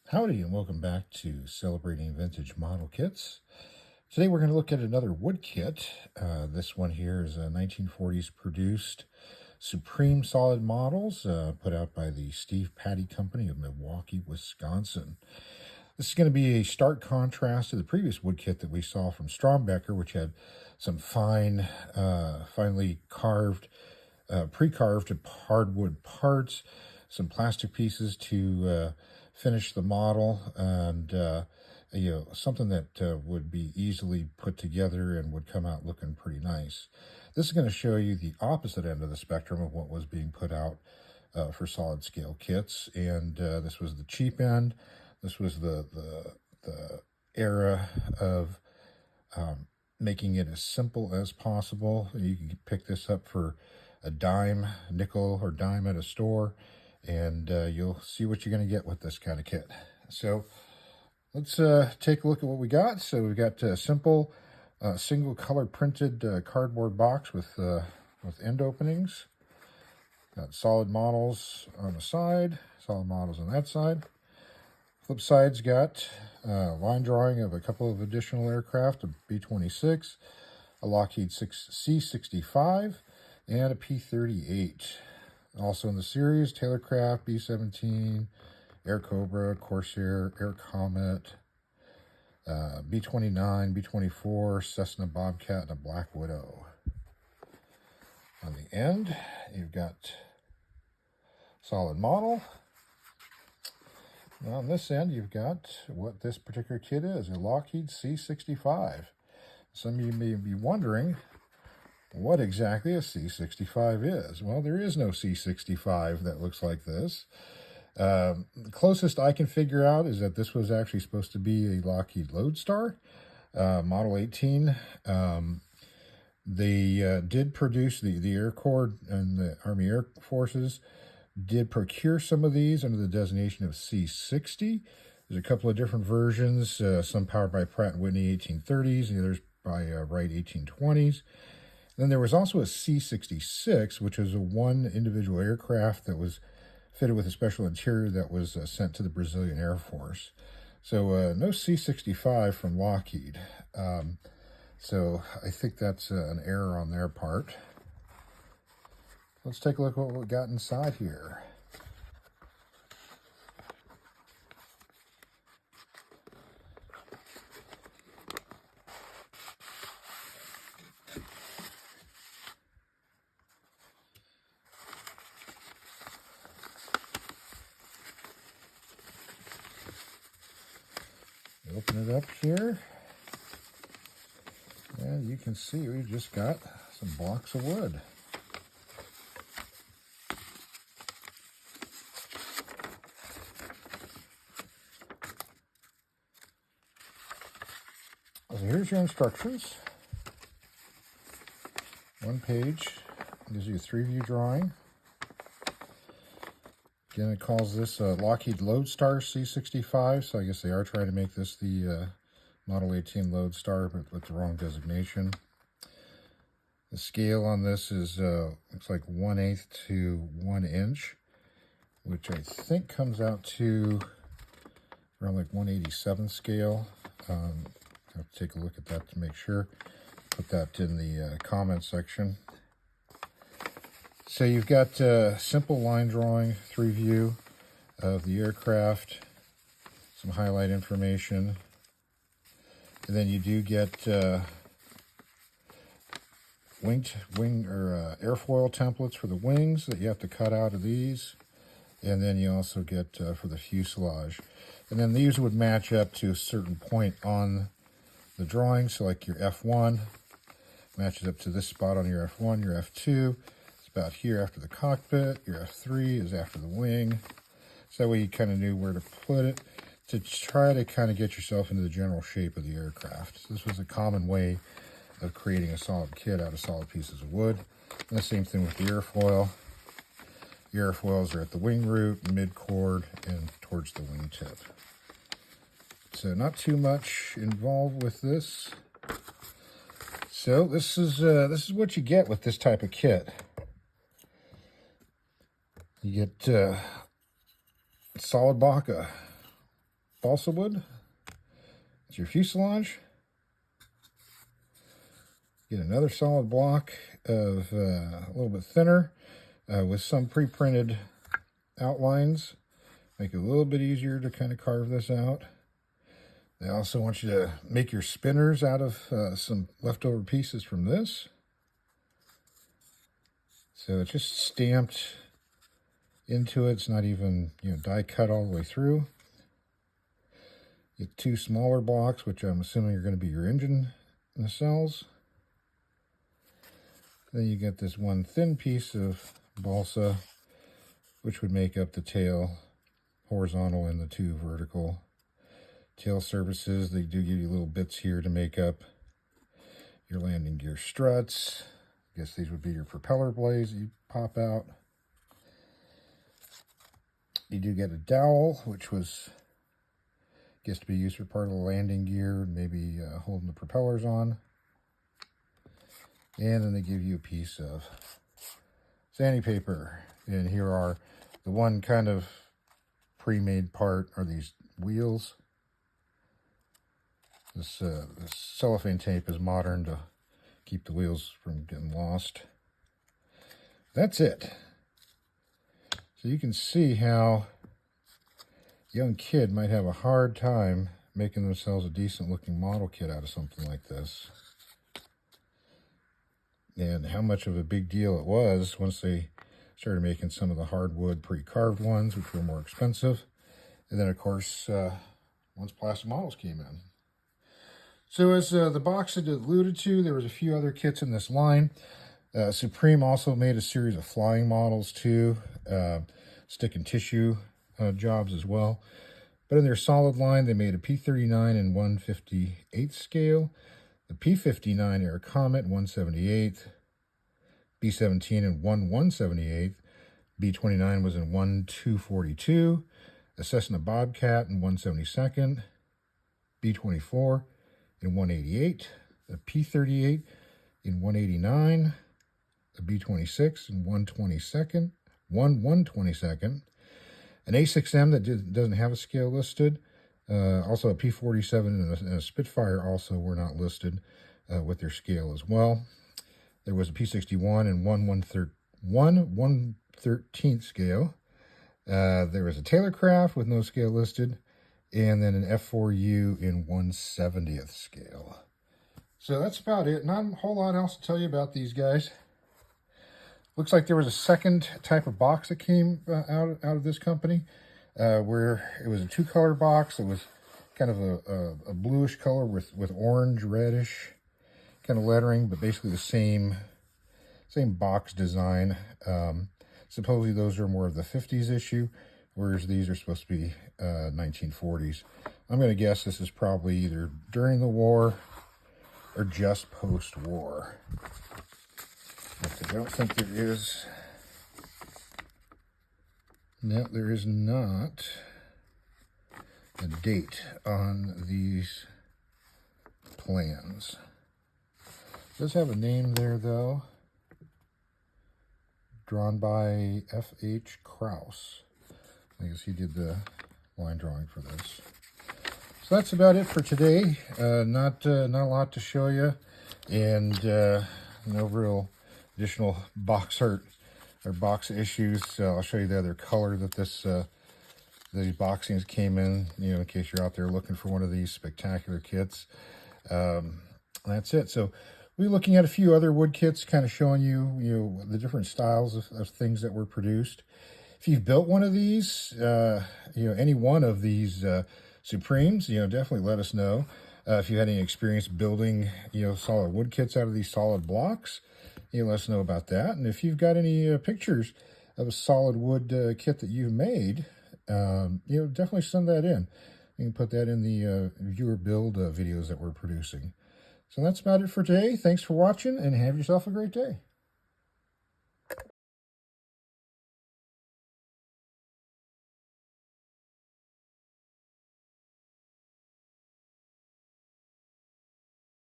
Howdy and welcome back to Celebrating Vintage Model Kits. Today we're going to look at another wood kit. This one here is a 1940s produced Supreme Solid Models put out by the Steve Patty Company of Milwaukee, Wisconsin. This is going to be a stark contrast to the previous wood kit that we saw from Strombecker, which had some finely carved, pre-carved hardwood parts, some plastic pieces to finish the model, and something that would be easily put together and would come out looking pretty nice. This is going to show you the opposite end of the spectrum of what was being put out for solid scale kits, and this was the cheap end. This was the era of making it as simple as possible. You can pick this up for a dime, nickel or dime at a store, and you'll see what you're going to get with this kind of kit. So let's take a look at what we got. So we've got a simple single color printed cardboard box with end openings. Got solid models on the side, solid models on that side. Flip side's got line drawing of a couple of additional aircraft, a B-26, a Lockheed C-65, and a P-38. Also in the series, Taylorcraft, B-17, Air Cobra, Corsair, Air Comet, B-29, B-24, Cessna Bobcat, and a Black Widow. On the end, you've got solid model. Now on this end, you've got what this particular kit is, a Lockheed C-65. Some of you may be wondering what exactly a C-65 is. Well, there is no C-65 that looks like this. The closest I can figure out is that this was actually supposed to be a Lockheed Lodestar, Model 18. They did produce, the Air Corps and the Army Air Forces did procure some of these under the designation of C-60. There's a couple of different versions, some powered by Pratt & Whitney 1830s, the others by Wright 1820s. Then there was also a C-66, which was a one individual aircraft that was fitted with a special interior that was sent to the Brazilian Air Force. So no C-65 from Lockheed. So I think that's an error on their part. Let's take a look at what we got inside here. Open it up here, and you can see we just got some blocks of wood. So here's your instructions. One page gives you a 3-view drawing. Again, it calls this Lockheed Lodestar C-65, so I guess they are trying to make this the Model 18 Lodestar, but with the wrong designation. The scale on this is looks like 1/8 to 1 inch, which I think comes out to around like 1/87 scale. I have to take a look at that to make sure. Put that in the comment section. So you've got simple line drawing, 3-view of the aircraft, some highlight information, and then you do get airfoil templates for the wings that you have to cut out of these, and then you also get for the fuselage. And then these would match up to a certain point on the drawing, so like your F1 matches up to this spot on your F1, your F2 about here after the cockpit, your F3 is after the wing. So that way you kind of knew where to put it to try to kind of get yourself into the general shape of the aircraft. So this was a common way of creating a solid kit out of solid pieces of wood. And the same thing with the airfoil. The airfoils are at the wing root, mid-chord, and towards the wingtip. So not too much involved with this. So this is what you get with this type of kit. You get solid Baca, balsa wood. It's your fuselage. Get another solid block of a little bit thinner with some pre-printed outlines. Make it a little bit easier to kind of carve this out. They also want you to make your spinners out of some leftover pieces from this. So it's just stamped into it. It's not even, die cut all the way through. Get two smaller blocks, which I'm assuming are going to be your engine nacelles. Then you get this one thin piece of balsa, which would make up the tail horizontal and the two vertical tail surfaces. They do give you little bits here to make up your landing gear struts. I guess these would be your propeller blades that you pop out. You do get a dowel, which was, to be used for part of the landing gear, maybe holding the propellers on. And then they give you a piece of sandpaper. And here are the one kind of pre-made part are these wheels. This cellophane tape is modern to keep the wheels from getting lost. That's it. So you can see how a young kid might have a hard time making themselves a decent looking model kit out of something like this. And how much of a big deal it was once they started making some of the hardwood pre-carved ones, which were more expensive. And then, of course, once plastic models came in. So as the box had alluded to, there was a few other kits in this line. Supreme also made a series of flying models too, stick and tissue jobs as well. But in their solid line, they made a P-39 in 1/58 scale, the P-59 Air Comet 1/78, B-17 in 1/178, B-29 was in 1/242, a Cessna Bobcat in 1/72, B-24 in 1/88, a P-38 in 1/89, a B-26 in 1/22, 1/122, an A6M that doesn't have a scale listed, also a P-47 and a Spitfire also were not listed with their scale as well. There was a P-61 in 1/113 scale. There was a Taylorcraft with no scale listed, and then an F4U in 1/70th scale. So that's about it. Not a whole lot else to tell you about these guys. Looks like there was a second type of box that came out of this company, where it was a two-color box. It was kind of a bluish color with orange, reddish kind of lettering, but basically the same box design. Supposedly those are more of the 50s issue, whereas these are supposed to be 1940s. I'm going to guess this is probably either during the war or just post-war. I don't think there is. No, there is not a date on these plans. It does have a name there, though. Drawn by F.H. Krause. I guess he did the line drawing for this. So that's about it for today. Not a lot to show you, and no real additional box art or box issues. I'll show you the other color that these boxings came in, in case you're out there looking for one of these spectacular kits. That's it. So we're looking at a few other wood kits, kind of showing you, the different styles of things that were produced. If you've built one of these, any one of these Supremes, definitely let us know. If you had any experience building, solid wood kits out of these solid blocks, let us know about that. And if you've got any pictures of a solid wood kit that you've made, definitely send that in. You can put that in the viewer build videos that we're producing. So that's about it for today. Thanks for watching, and have yourself a great day.